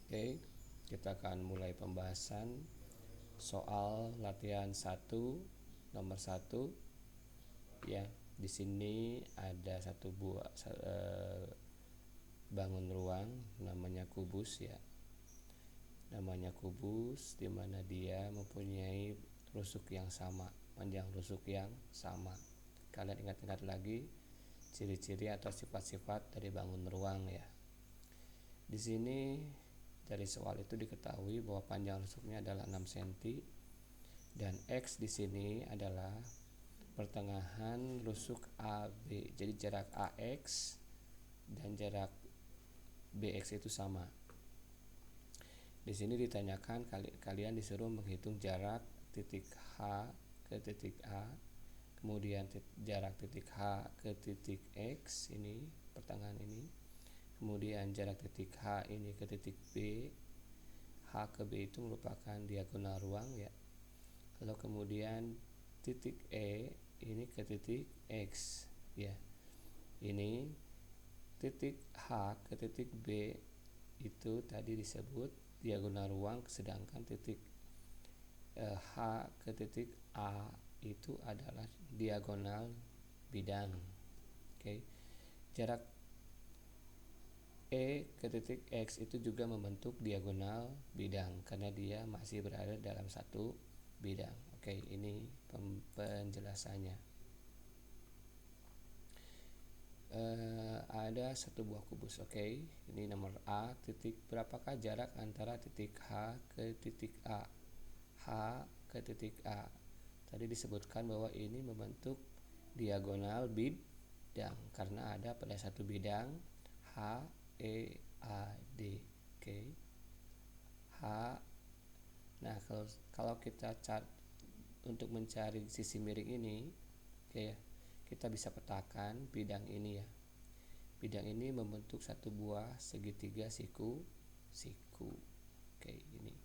Oke, kita akan mulai pembahasan soal latihan 1 nomor 1 ya. Di sini ada satu buah bangun ruang namanya kubus ya. Namanya kubus di mana dia mempunyai rusuk yang sama, panjang rusuk yang sama. Kalian ingat-ingat lagi ciri-ciri atau sifat-sifat dari bangun ruang ya. Di sini dari soal itu diketahui bahwa panjang rusuknya adalah 6 cm dan X di sini adalah pertengahan rusuk AB. Jadi jarak AX dan jarak BX itu sama. Di sini ditanyakan kalian disuruh menghitung jarak titik H ke titik A, kemudian jarak titik H ke titik X ini pertengahan ini, kemudian jarak titik H ini ke titik B. H ke B itu merupakan diagonal ruang ya. Lalu kemudian titik E ini ke titik X ya. Ini titik H ke titik B itu tadi disebut diagonal ruang, sedangkan titik H ke titik A itu adalah diagonal bidang. Oke. Jarak E ke titik X itu juga membentuk diagonal bidang karena dia masih berada dalam satu bidang. Oke, ini penjelasannya. Ada satu buah kubus. Oke, ini nomor A. Berapakah jarak antara titik H ke titik A? H ke titik A. Tadi disebutkan bahwa ini membentuk diagonal bidang karena ada pada satu bidang H E A D. Oke. H. Nah, kalau kita untuk mencari sisi miring ini, oke ya, kita bisa petakan bidang ini ya. Bidang ini membentuk satu buah segitiga siku. Oke, ini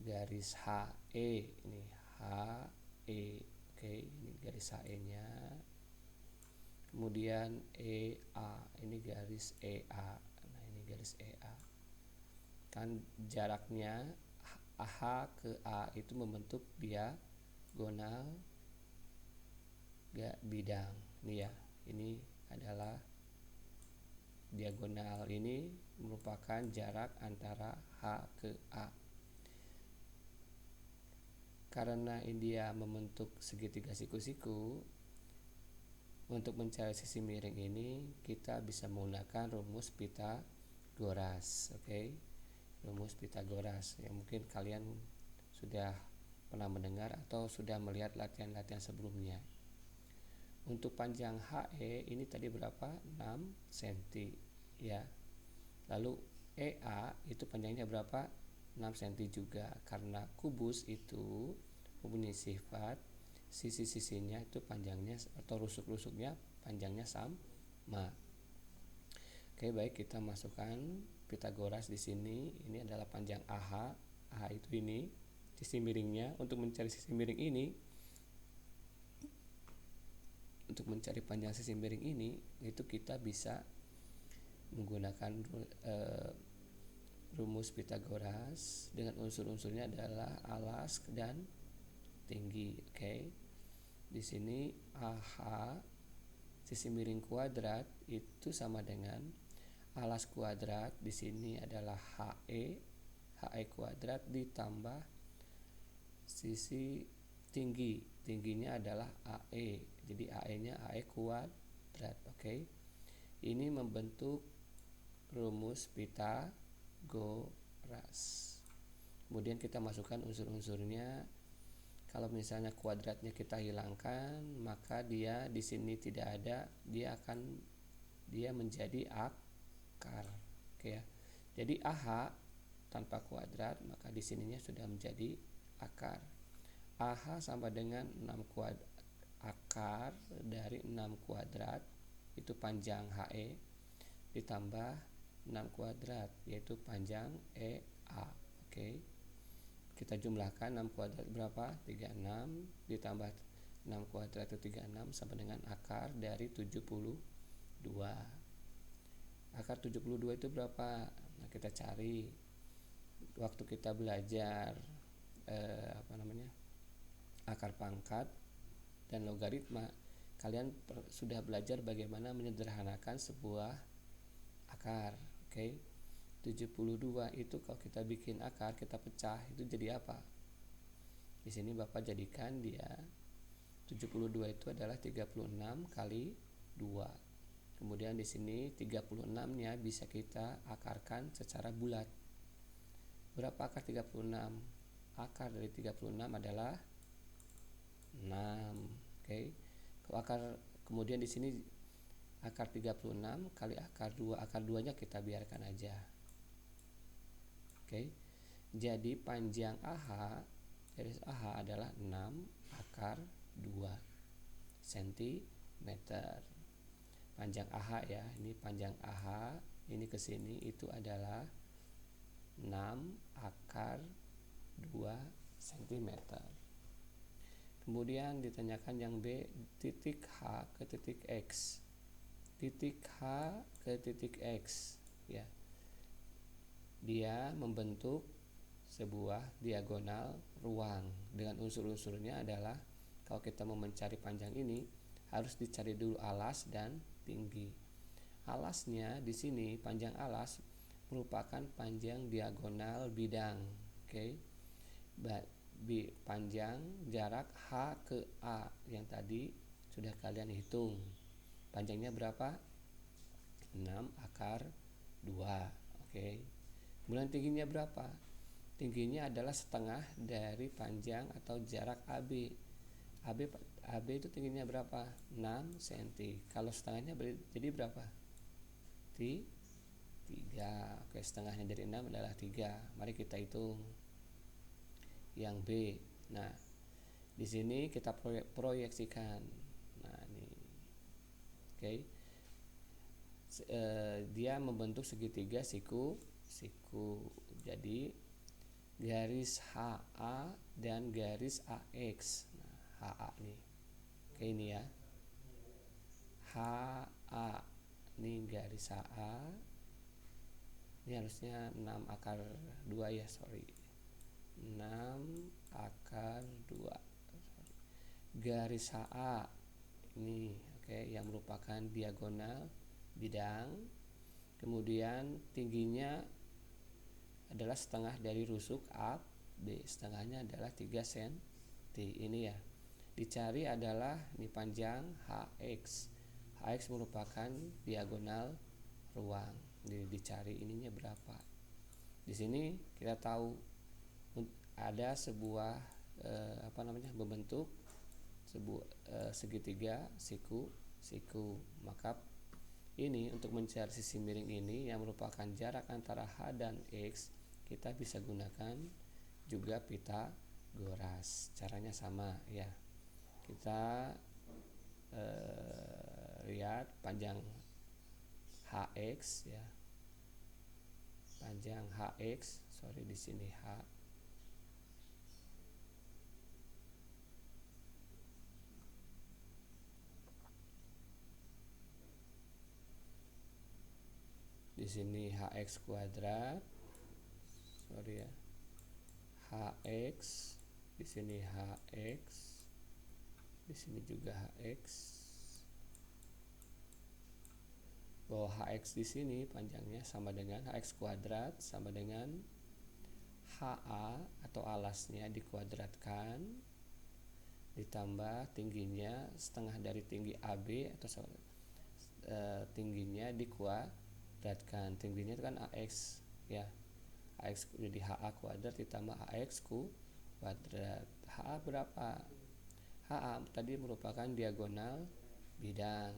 garis HE, ini HE. Oke, ini garis HE-nya. Kemudian EA, ini garis EA. Nah, ini garis EA. Kan jaraknya H ke A itu membentuk diagonal bidang. Nih ya, ini adalah diagonal, ini merupakan jarak antara H ke A. Karena dia membentuk segitiga siku-siku, untuk mencari sisi miring ini kita bisa menggunakan rumus Pythagoras. Oke. Rumus Pythagoras yang mungkin kalian sudah pernah mendengar atau sudah melihat latihan-latihan sebelumnya. Untuk panjang HE ini tadi berapa? 6 cm ya. Lalu EA itu panjangnya berapa? 6 cm juga, karena kubus itu mempunyai sifat sisi-sisinya itu panjangnya atau rusuk-rusuknya panjangnya sama. Oke, baik, kita masukkan Pythagoras di sini. Ini adalah panjang AH. AH itu ini sisi miringnya. Untuk mencari sisi miring ini, untuk mencari panjang sisi miring ini, itu kita bisa menggunakan rumus Pythagoras dengan unsur-unsurnya adalah alas dan tinggi. Oke. Di sini AH sisi miring kuadrat itu sama dengan alas kuadrat, di sini adalah HE kuadrat ditambah sisi tingginya adalah AE. Jadi AE-nya AE kuadrat. Oke. Ini membentuk rumus Pythagoras. Kemudian kita masukkan unsur-unsurnya. Kalau misalnya kuadratnya kita hilangkan, maka dia di sini tidak ada, dia menjadi akar. Oke ya. Jadi AH tanpa kuadrat, maka di sininya sudah menjadi akar. AH sama dengan 6 akar dari 6 kuadrat itu panjang HE ditambah 6 kuadrat yaitu panjang EA. Oke. Kita jumlahkan 6 kuadrat berapa? 36 ditambah 6 kuadrat itu 36 sama dengan akar dari 72. Akar 72 itu berapa? Nah, kita cari. waktu kita belajar akar pangkat dan logaritma, kalian sudah belajar bagaimana menyederhanakan sebuah akar. Oke. 72 itu kalau kita bikin akar, kita pecah, itu jadi apa? Di sini Bapak jadikan dia 72 itu adalah 36 kali 2. Kemudian di sini 36-nya bisa kita akarkan secara bulat. Berapa akar 36? Akar dari 36 adalah 6. Oke. Kalau kemudian di sini akar 36 kali akar 2. Akar 2-nya kita biarkan aja. Oke. Jadi panjang AH garis AH adalah 6 akar 2 cm. Panjang AH ya, ini panjang AH, ini ke sini itu adalah 6 akar 2 cm. Kemudian ditanyakan yang B, titik H ke titik X. Titik H ke titik X ya. Dia membentuk sebuah diagonal ruang dengan unsur-unsurnya adalah, kalau kita mau mencari panjang ini harus dicari dulu alas dan tinggi. Alasnya di sini, panjang alas merupakan panjang diagonal bidang. Oke. Panjang jarak H ke A yang tadi sudah kalian hitung. Panjangnya berapa? 6 akar 2. Oke. Kemudian tingginya berapa? Tingginya adalah setengah dari panjang atau jarak AB. AB itu tingginya berapa? 6 cm. Kalau setengahnya jadi berapa? 3. Oke, setengahnya dari 6 adalah 3. Mari kita hitung yang B. Nah, di sini kita proyeksikan. Nah, ini. Oke. Dia membentuk segitiga siku. Jadi garis HA dan garis AX. Nah, HA nih. Oke, ini ya. HA ini garis HA. Ini harusnya 6 akar 2 ya, sorry. 6 akar 2. Garis HA ini, oke, yang merupakan diagonal bidang. Kemudian tingginya adalah setengah dari rusuk AB, setengahnya adalah 3 cm. Ini ya. Dicari adalah ini panjang HX. HX merupakan diagonal ruang. Jadi dicari ininya berapa. Di sini kita tahu ada sebuah membentuk sebuah segitiga siku. Maka ini untuk mencari sisi miring ini yang merupakan jarak antara H dan X, kita bisa gunakan juga Pythagoras. Caranya sama ya. Kita lihat panjang HX ya. Panjang HX, sorry di sini H. Di sini HX kuadrat. Sorry ya. HX, di sini HX. Di sini juga HX. Bahwa HX di sini panjangnya sama dengan HX kuadrat sama dengan HA atau alasnya dikuadratkan ditambah tingginya setengah dari tinggi AB atau tingginya dikuadratkan. Tingginya itu kan AX ya. AX jadi HA kuadrat ditambah AX kuadrat. HA berapa? HA tadi merupakan diagonal bidang.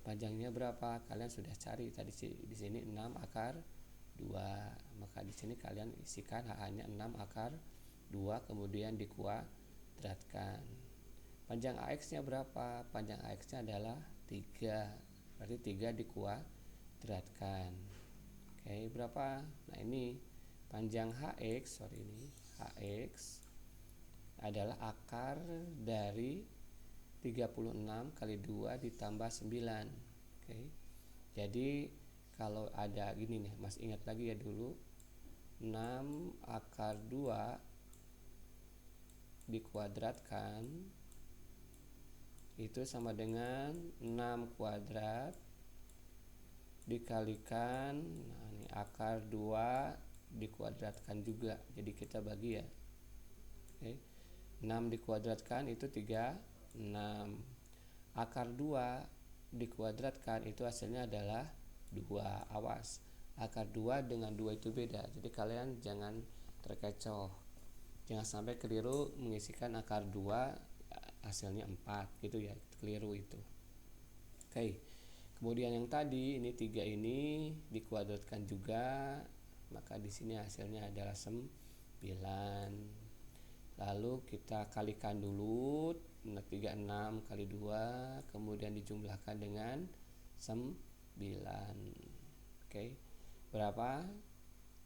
Panjangnya berapa? Kalian sudah cari tadi di sini 6 akar 2. Maka di sini kalian isikan HA-nya 6 akar 2 kemudian dikuadratkan. Panjang AX-nya berapa? Panjang AX-nya adalah 3. Berarti 3 dikuadratkan. Oke, berapa? Nah, ini panjang HX adalah akar dari 36 kali 2 ditambah 9. Oke. Jadi kalau ada gini nih, Mas ingat lagi ya dulu. 6 akar 2 dikuadratkan itu sama dengan 6 kuadrat dikalikan, nah ini akar 2 dikuadratkan juga, jadi kita bagi ya. Oke. 6 dikuadratkan itu 36. Akar 2 dikuadratkan itu hasilnya adalah 2. Awas, akar 2 dengan 2 itu beda, jadi kalian jangan terkecoh, jangan sampai keliru mengisikan akar 2 hasilnya 4 gitu ya, keliru itu. Oke. Kemudian yang tadi ini 3 ini dikuadratkan juga, maka di sini hasilnya adalah 9. Lalu kita kalikan dulu, 36 kali 2, kemudian dijumlahkan dengan 9. Oke. Berapa?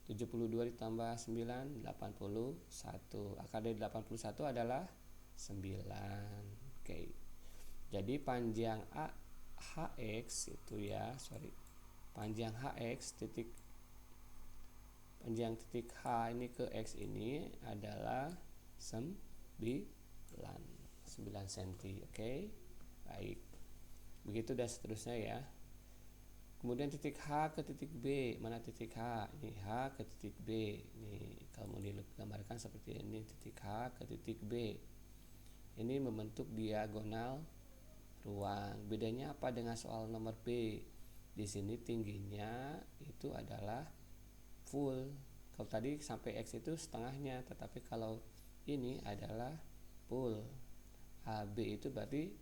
72 ditambah 9, 81. Akar dari 81 adalah 9. Oke. Jadi panjang HX itu ya, panjang HX panjang titik H ini ke X ini adalah 9 cm. Oke. Baik. Begitu dan seterusnya ya. Kemudian titik H ke titik B, mana titik H? Ini H ke titik B. Ini kalau mau digambarkan seperti ini, titik H ke titik B. Ini membentuk diagonal ruang. Bedanya apa dengan soal nomor B? Di sini tingginya itu adalah full. Kalau tadi sampai X itu setengahnya, tetapi kalau ini adalah full. AB itu berarti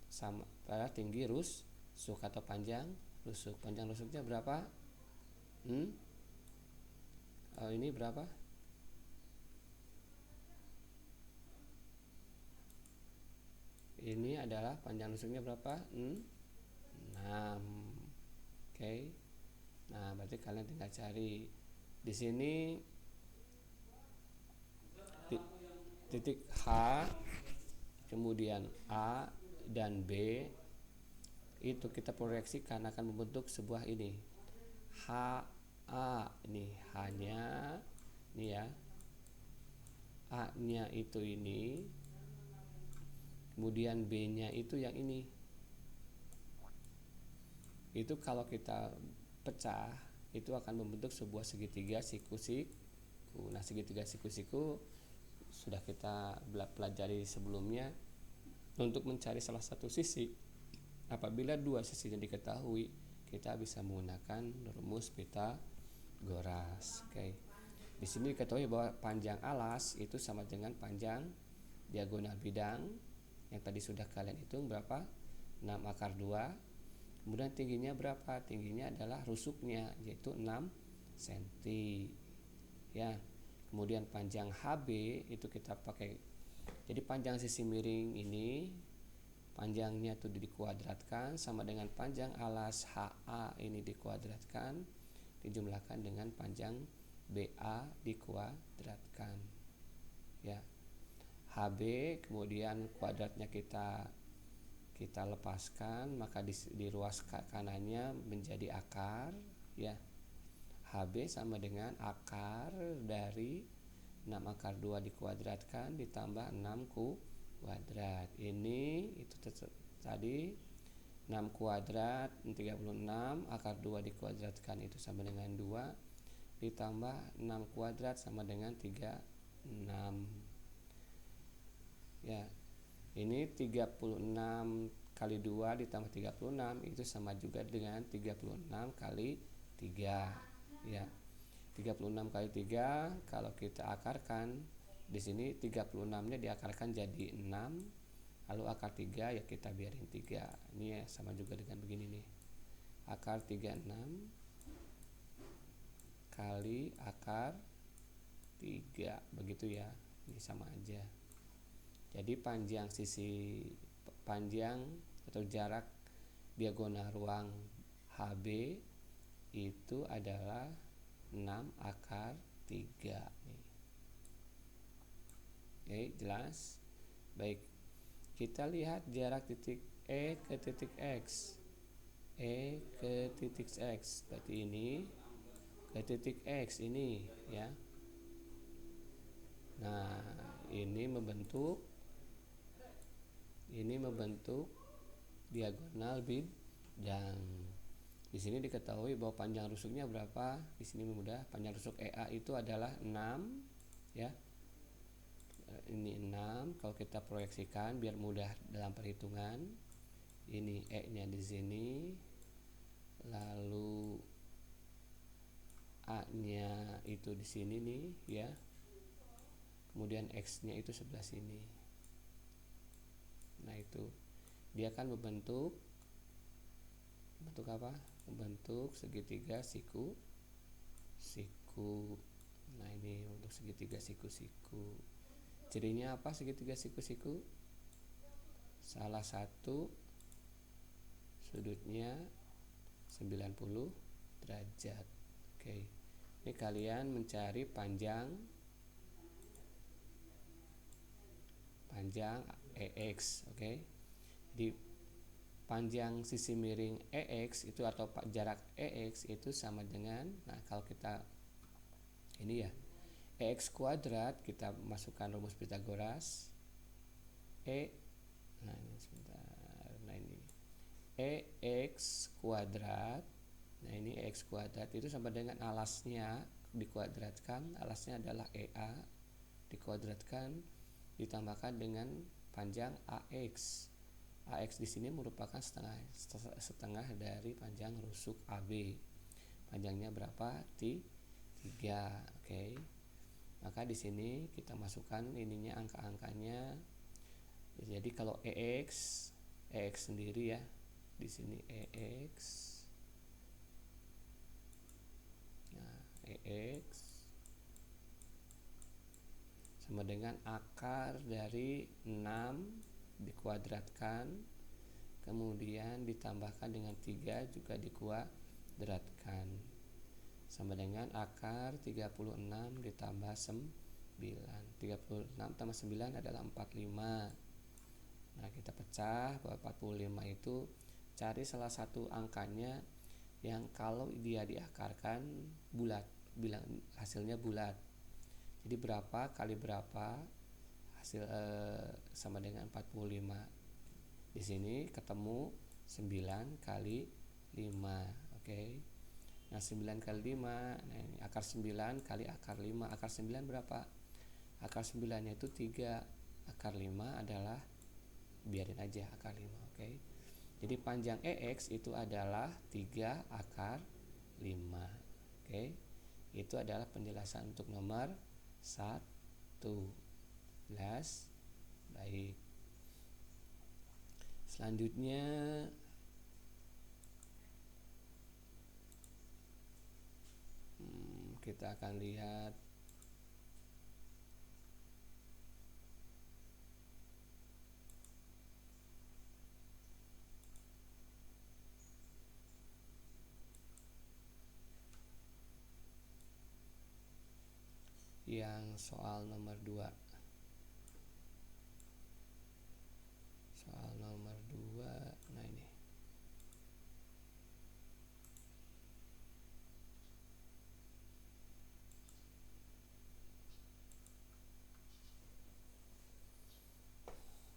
sama pada tinggi rusuk atau panjang rusuk. Panjang rusuknya berapa? Ini berapa? Ini adalah panjang rusuknya berapa? 6. Oke. Nah, berarti kalian tinggal cari. Di sini titik H, kemudian A dan B itu kita proyeksikan akan membentuk sebuah ini. HA ini H-nya ini ya. A-nya itu ini. Kemudian B-nya itu yang ini. Itu kalau kita pecah itu akan membentuk sebuah segitiga siku-siku. Nah, segitiga siku-siku sudah kita pelajari sebelumnya. Untuk mencari salah satu sisi, apabila dua sisinya diketahui, kita bisa menggunakan rumus Pythagoras. Oke. Di sini diketahui bahwa panjang alas itu sama dengan panjang diagonal bidang yang tadi sudah kalian hitung berapa? 6 akar 2. Kemudian tingginya berapa? Tingginya adalah rusuknya, yaitu 6 cm. Ya. Kemudian panjang HB itu kita pakai. Jadi panjang sisi miring ini panjangnya itu dikuadratkan sama dengan panjang alas HA ini dikuadratkan dijumlahkan dengan panjang BA dikuadratkan. Ya. HB kemudian kuadratnya kita lepaskan, maka di ruas kanannya menjadi akar ya. HB sama dengan akar dari 6 akar 2 dikuadratkan ditambah 6 kuadrat. Ini itu tadi 6 kuadrat 36, akar 2 dikuadratkan itu sama dengan 2 ditambah 6 kuadrat sama dengan 36. Ya. Ini 36 kali 2 ditambah 36 itu sama juga dengan 36 kali 3. Ya. 36 kali 3 kalau kita akarkan di sini 36-nya diakarkan jadi 6. Lalu akar 3 ya kita biarin 3. Ini ya sama juga dengan begini nih. Akar 36 kali akar 3 begitu ya. Ini sama aja. Jadi panjang atau jarak diagonal ruang HB itu adalah 6 akar 3 nih. Oke, jelas? Baik. Kita lihat jarak titik E ke titik X. E ke titik X. Berarti ini ke titik X ini ya. Nah, ini membentuk diagonal bidang. Di sini diketahui bahwa panjang rusuknya berapa? Di sini mudah, panjang rusuk EA itu adalah 6 ya. Ini 6, kalau kita proyeksikan biar mudah dalam perhitungan. Ini E-nya di sini. Lalu A-nya itu di sini nih ya. Kemudian X-nya itu sebelah sini. Nah, itu dia akan membentuk apa? Membentuk segitiga siku. Nah, ini untuk segitiga siku. Cirinya apa segitiga siku? Salah satu sudutnya 90 derajat. Oke. Ini kalian mencari panjang EX, oke. Di panjang sisi miring EX itu atau jarak EX itu sama dengan, nah kalau kita ini ya, EX kuadrat, kita masukkan rumus Pythagoras. EX kuadrat. Nah, ini EX kuadrat itu sama dengan alasnya dikuadratkan, alasnya adalah EA dikuadratkan ditambahkan dengan panjang AX. AX di sini merupakan setengah dari panjang rusuk AB. Panjangnya berapa? 3. Oke. Maka di sini kita masukkan ininya, angka-angkanya. Jadi kalau EX sendiri ya. Di sini EX. Nah, EX sama dengan akar dari 6 dikuadratkan, kemudian ditambahkan dengan 3 juga dikuadratkan, sama dengan akar 36 ditambah 9. 36 tambah 9 adalah 45. Nah, kita pecah bahwa 45 itu cari salah satu angkanya yang kalau dia diakarkan bulat, bilang hasilnya bulat. Jadi berapa kali berapa hasil sama dengan 45. Di sini ketemu 9 kali 5. Oke. Nah, 9 kali 5, nah ini akar 9 kali akar 5. Akar 9 berapa? Akar 9-nya itu 3. Akar 5 adalah, biarin aja akar 5, oke. Jadi panjang EX itu adalah 3 akar 5. Oke. Itu adalah penjelasan untuk nomor 1. Jelas? Baik. Selanjutnya kita akan lihat yang soal nomor 2. Soal nomor 2. Nah, ini.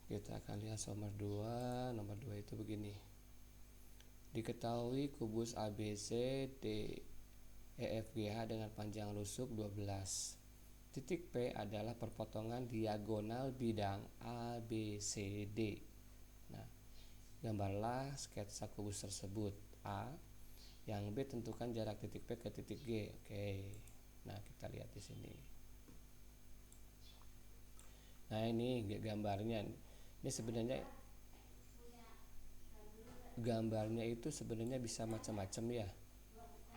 Kita akan lihat soal nomor 2. Nomor 2 itu begini. Diketahui kubus ABC DEFGH dengan panjang rusuk 12. Titik P adalah perpotongan diagonal bidang ABCD. Nah, gambarlah sketsa kubus tersebut. A. Yang B, tentukan jarak titik P ke titik G. Oke. Nah, kita lihat di sini. Nah, ini gambarnya. Ini sebenarnya gambarnya itu sebenarnya bisa macam-macam ya.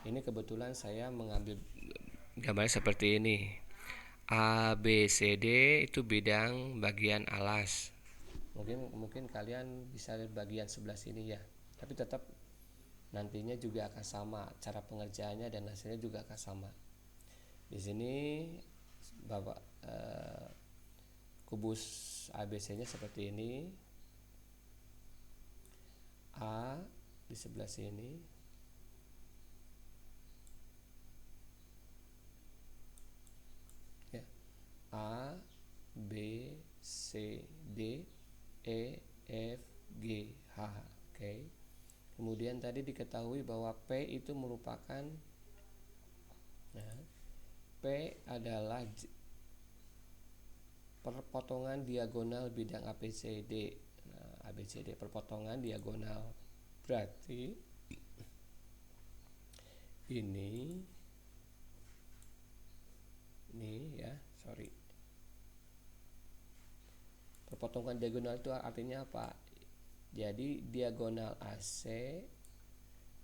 Ini kebetulan saya mengambil gambarnya seperti ini. A, B, C, D itu bidang bagian alas. Mungkin kalian bisa lihat bagian sebelah sini ya. Tapi tetap nantinya juga akan sama, cara pengerjaannya dan hasilnya juga akan sama. Di sini Bapak kubus ABC-nya seperti ini. A di sebelah sini, C, D, E, F, G, H. Oke. Kemudian tadi diketahui bahwa P itu merupakan P adalah perpotongan diagonal bidang ABCD. Nah, ABCD perpotongan diagonal. Berarti ini ya, sorry. Perpotongan diagonal itu artinya apa? Jadi diagonal AC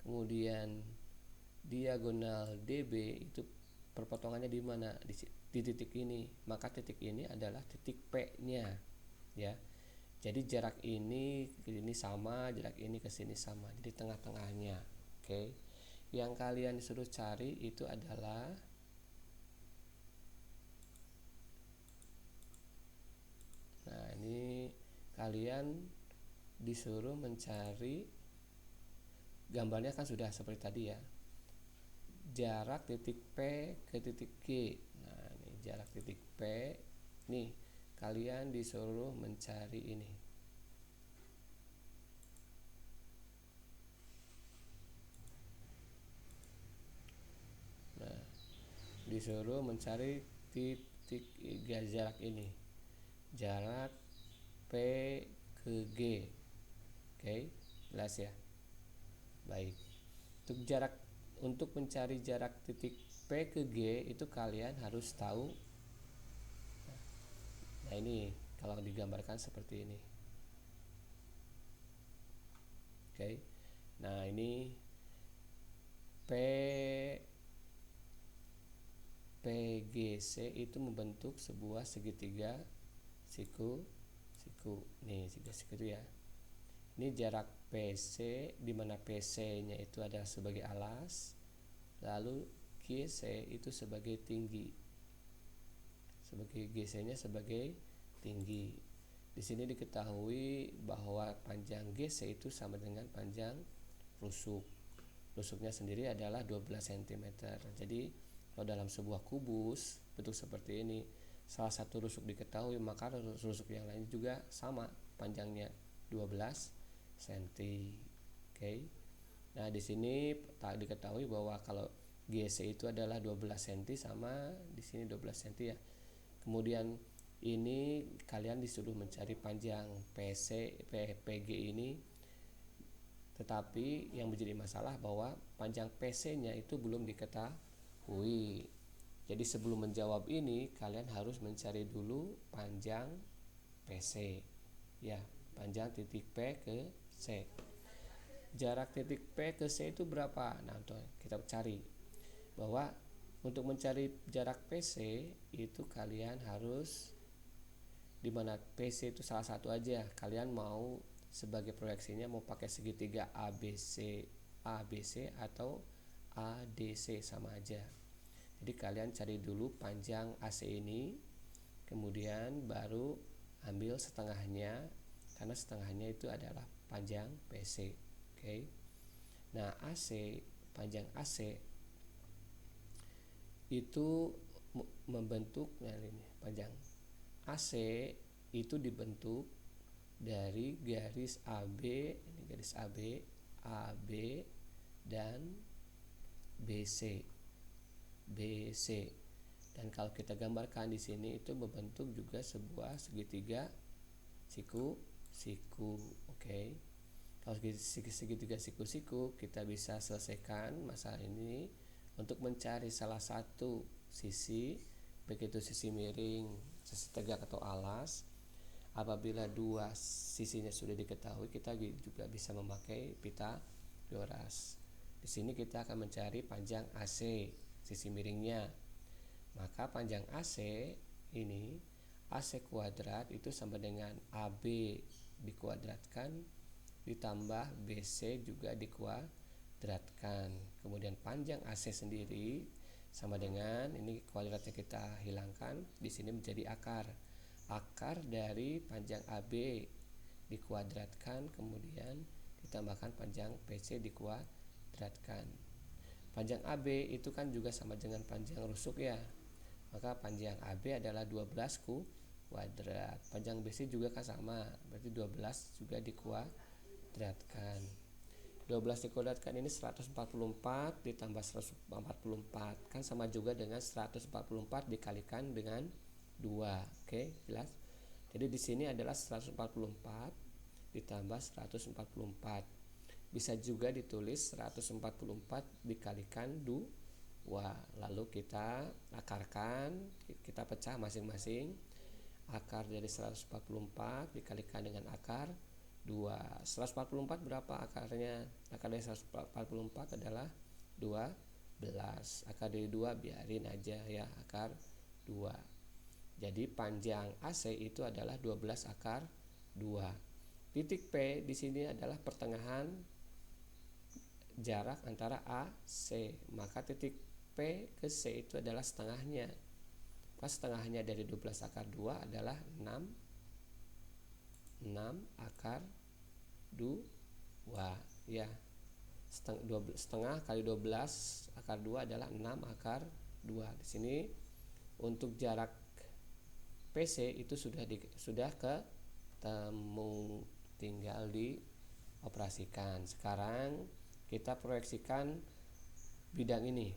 kemudian diagonal DB itu perpotongannya di mana? Di titik ini. Maka titik ini adalah titik P-nya, ya. Jadi jarak ini ke sini sama, jarak ini ke sini sama. Jadi tengah-tengahnya. Oke. Yang kalian disuruh cari itu adalah ini kalian disuruh mencari, gambarnya kan sudah seperti tadi ya, jarak titik P ke titik G. Nah, ini jarak titik P. Nih, kalian disuruh mencari ini. Nah, disuruh mencari titik jarak ini. Jarak P ke G. Oke, jelas ya? Baik. Untuk mencari jarak titik P ke G itu kalian harus tahu. Nah, ini kalau digambarkan seperti ini. Oke. Nah, ini PGC itu membentuk sebuah segitiga siku. Nih, segitiga siku itu ya. Ini jarak PC, di mana PC-nya itu adalah sebagai alas, lalu GC itu sebagai tinggi. GC-nya sebagai tinggi. Di sini diketahui bahwa panjang GC itu sama dengan panjang rusuk. Rusuknya sendiri adalah 12 cm. Jadi kalau dalam sebuah kubus bentuk seperti ini, salah satu rusuk diketahui, maka rusuk yang lain juga sama panjangnya 12 cm. Oke. Nah, di sini tak diketahui bahwa kalau GC itu adalah 12 cm sama di sini 12 cm ya. Kemudian ini kalian disuruh mencari panjang PG ini, tetapi yang menjadi masalah bahwa panjang PC-nya itu belum diketahui. Jadi sebelum menjawab ini kalian harus mencari dulu panjang PC. Ya, panjang titik P ke C. Jarak titik P ke C itu berapa? Nah, kita cari bahwa untuk mencari jarak PC itu kalian harus, di mana PC itu salah satu aja, kalian mau sebagai proyeksinya mau pakai segitiga ABC atau ADC sama aja. Jadi kalian cari dulu panjang AC ini, kemudian baru ambil setengahnya, karena setengahnya itu adalah panjang PC. Oke. Nah, panjang AC itu membentuk, nah ini panjang AC itu dibentuk dari garis AB, ini garis AB dan BC. Dan kalau kita gambarkan di sini itu membentuk juga sebuah segitiga siku. Oke. Kalau segitiga siku kita bisa selesaikan masalah ini untuk mencari salah satu sisi, begitu sisi miring, sisi tegak atau alas. Apabila dua sisinya sudah diketahui, kita juga bisa memakai Pythagoras. Di sini kita akan mencari panjang AC, sisi miringnya. Maka panjang AC ini, AC kuadrat itu sama dengan AB dikuadratkan ditambah BC juga dikuadratkan. Kemudian panjang AC sendiri sama dengan, ini kuadratnya kita hilangkan, di sini menjadi akar dari panjang AB dikuadratkan, kemudian ditambahkan panjang PC dikuadratkan. Panjang AB itu kan juga sama dengan panjang rusuk ya. Maka panjang AB adalah 12 kuadrat. Panjang BC juga kan sama, berarti 12 juga dikuadratkan. 12 dikuadratkan ini 144 ditambah 144 kan sama juga dengan 144 dikalikan dengan 2. Oke, jelas? Jadi di sini adalah 144 ditambah 144. Bisa juga ditulis 144 dikalikan 2. Lalu kita akarkan, kita pecah masing-masing. Akar dari 144 dikalikan dengan akar 2. 144 berapa akarnya? Akar dari 144 adalah 12. Akar dari 2 biarin aja ya, akar 2. Jadi panjang AC itu adalah 12 akar 2. Titik P di sini adalah pertengahan jarak antara A, C. Maka titik P ke C itu adalah setengahnya. Maka setengahnya dari 12 akar 2 adalah 6 akar 2 ya. Setengah kali 12 akar 2 adalah 6 akar 2. Di sini untuk jarak PC itu sudah ketemu, tinggal dioperasikan. Sekarang kita proyeksikan bidang ini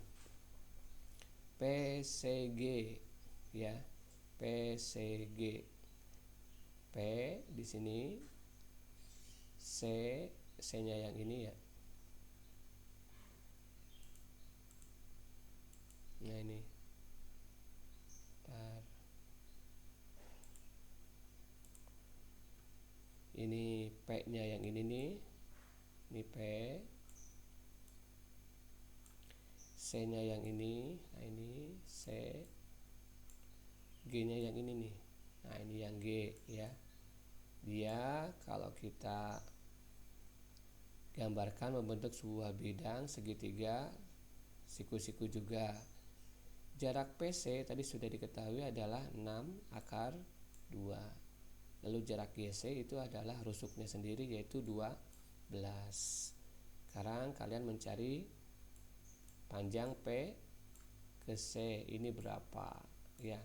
PCG ya, PCG. P di sini, C-nya yang ini ya. Nah ini. Ini P-nya yang ini nih. Ini P. C-nya yang ini. Nah ini C. G-nya yang ini nih. Nah ini yang G ya. Dia kalau kita gambarkan membentuk sebuah bidang segitiga siku-siku juga. Jarak PC tadi sudah diketahui adalah 6 akar 2. Lalu jarak GC itu adalah rusuknya sendiri yaitu 12. Sekarang kalian mencari panjang P ke C ini berapa ya.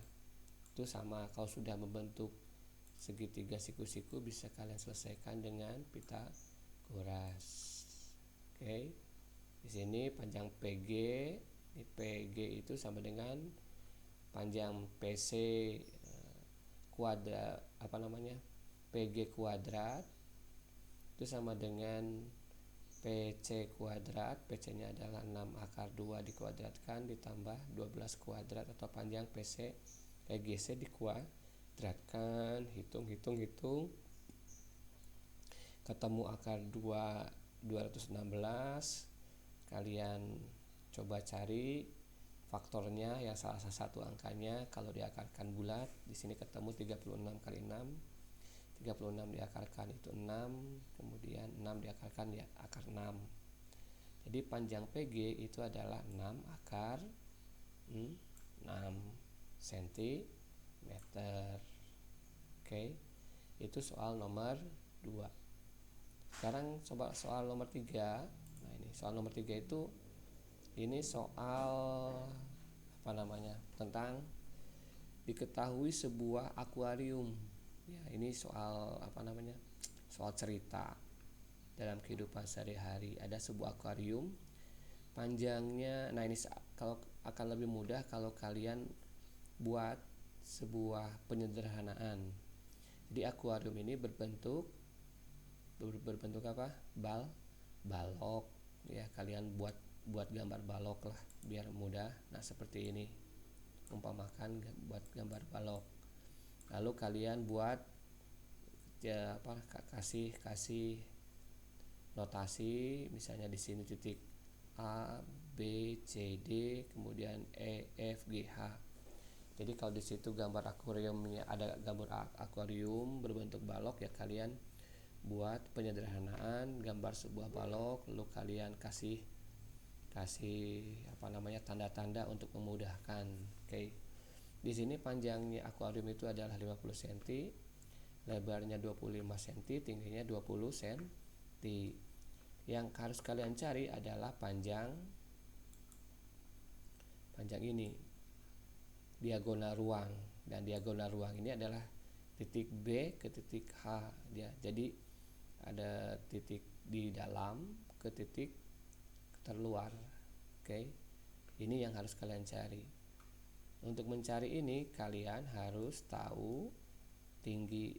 Itu sama, kalau sudah membentuk segitiga siku-siku bisa kalian selesaikan dengan Pitagoras. Oke. Di sini panjang PG, ini PG itu sama dengan panjang PC kuadrat PG kuadrat itu sama dengan PC kuadrat. PC nya adalah 6 akar 2 dikuadratkan ditambah 12 kuadrat atau panjang PC GC dikuadratkan. Hitung ketemu akar 216. Kalian coba cari faktornya yang salah satu angkanya. Kalau diakarkan bulat di sini ketemu 36 kali 6. 36 diakarkan itu 6, kemudian 6 diakarkan ya akar 6. Jadi panjang PG itu adalah 6 akar 6 cm. Oke. Itu soal nomor 2. Sekarang coba soal nomor 3. Nah, ini soal nomor 3 itu ini soal tentang diketahui sebuah akuarium. Ya, ini soal soal cerita dalam kehidupan sehari-hari. Ada sebuah akuarium panjangnya. Nah, ini kalau akan lebih mudah kalau kalian buat sebuah penyederhanaan. Jadi akuarium ini berbentuk apa? Balok ya. Kalian buat gambar balok lah biar mudah. Nah, seperti ini. Umpamakan buat gambar balok. Lalu kalian buat kasih notasi, misalnya di sini titik A, B, C, D, kemudian E, F, G, H. Jadi kalau di situ gambar akuariumnya ada gambar akuarium berbentuk balok ya, kalian buat penyederhanaan gambar sebuah balok, lalu kalian kasih tanda-tanda untuk memudahkan. Oke. Di sini panjangnya akuarium itu adalah 50 cm, lebarnya 25 cm, tingginya 20 cm. Yang harus kalian cari adalah panjang ini, diagonal ruang. Dan diagonal ruang ini adalah titik B ke titik H ya. Jadi ada titik di dalam ke titik terluar. Oke. Ini yang harus kalian cari. Untuk mencari ini kalian harus tahu tinggi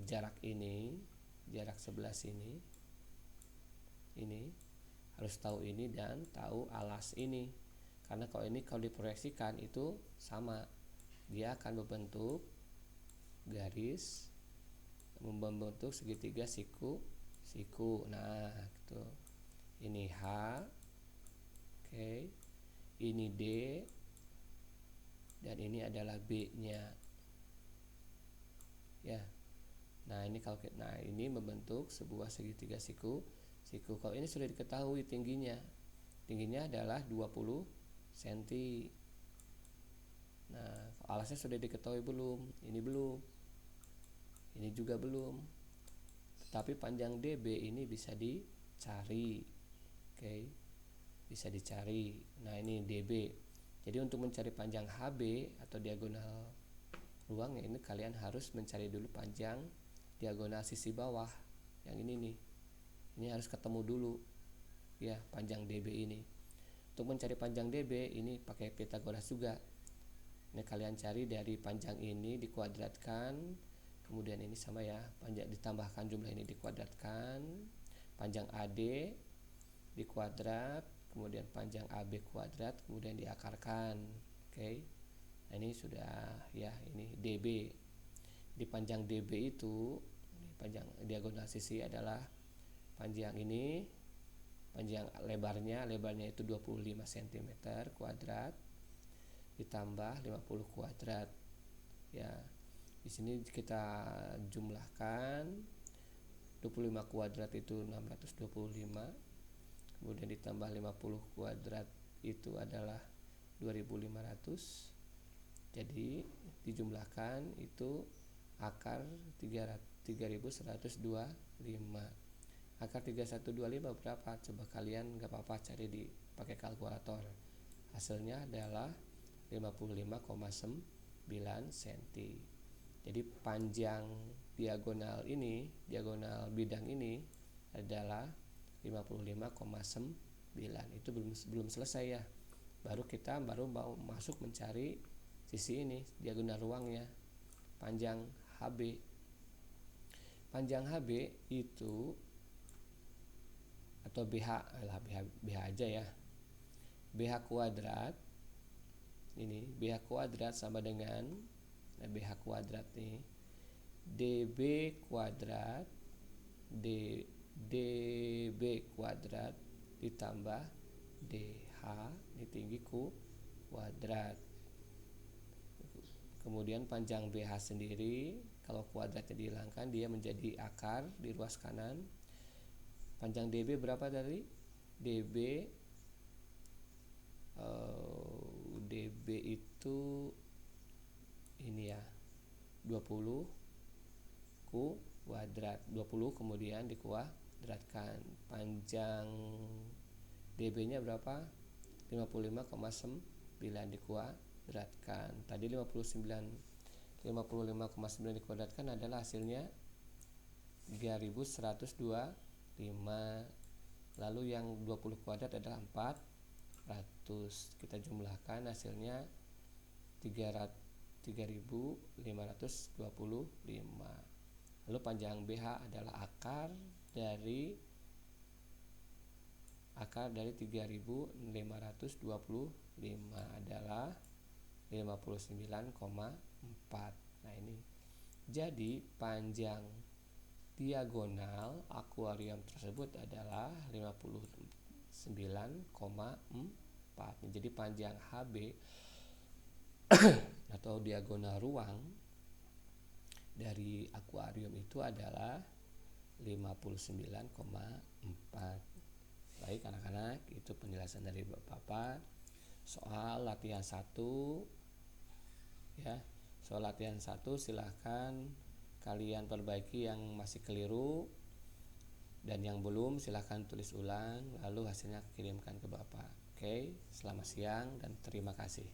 jarak ini, jarak sebelah sini. Ini harus tahu ini dan tahu alas ini. Karena kalau diproyeksikan itu sama. Dia akan membentuk garis, membentuk segitiga siku. Nah, gitu. Ini H. Oke. Ini D dan ini adalah B-nya. Ya. Nah, ini membentuk sebuah segitiga siku. Kalau ini sudah diketahui tingginya. Tingginya adalah 20 cm. Nah, alasnya sudah diketahui belum? Ini belum. Ini juga belum. Tetapi panjang DB ini bisa dicari. Oke. Bisa dicari. Nah, ini DB. Jadi untuk mencari panjang HB atau diagonal ruang ini kalian harus mencari dulu panjang diagonal sisi bawah. Yang ini nih. Ini harus ketemu dulu. Ya, panjang DB ini. Untuk mencari panjang DB ini pakai Pythagoras juga. Ini kalian cari dari panjang ini dikuadratkan, kemudian ini sama ya, panjang ditambahkan jumlah ini dikuadratkan, panjang AD dikuadrat, kemudian panjang AB kuadrat, kemudian diakarkan. Oke. Nah, ini sudah ya, ini DB. Di panjang DB itu, panjang diagonal sisi adalah panjang ini, panjang lebarnya itu 25 cm kuadrat ditambah 50 kuadrat. Ya. Di sini kita jumlahkan 25 kuadrat itu 625. Kemudian ditambah 50 kuadrat itu adalah 2500. Jadi dijumlahkan itu akar 3125. Akar 3125 berapa? Coba kalian enggak apa-apa cari pakai kalkulator. Hasilnya adalah 55,9 cm. Jadi panjang diagonal bidang ini adalah 55,9. Itu belum selesai ya. Baru mau masuk mencari sisi ini, diagonal ruangnya, panjang HB. Panjang HB itu atau BH aja ya. BH kuadrat ini, BH kuadrat sama dengan BH kuadrat nih, DB kuadrat DB kuadrat ditambah DH, ini tinggi kuadrat. Kemudian panjang BH sendiri, kalau kuadratnya dihilangkan dia menjadi akar di ruas kanan. Panjang DB berapa tadi? DB itu ini ya, 20 kuadrat. 20 kemudian dikuadratkan. Panjang DB-nya berapa? 55,9 dikuadratkan. Tadi 55,9 dikuadratkan adalah hasilnya 3125. Lalu yang 20 kuadrat adalah 400. Kita jumlahkan hasilnya 3525. Lalu panjang BH adalah akar dari 3525 adalah 59,4. Nah, ini. Jadi panjang diagonal akuarium tersebut adalah 59,4. Jadi panjang HB atau diagonal ruang dari akuarium itu adalah 59,4. Baik anak-anak, itu penjelasan dari Bapak soal latihan 1 ya. Soal latihan 1 silahkan kalian perbaiki yang masih keliru, dan yang belum silahkan tulis ulang lalu hasilnya kirimkan ke Bapak. Oke, selamat siang dan terima kasih.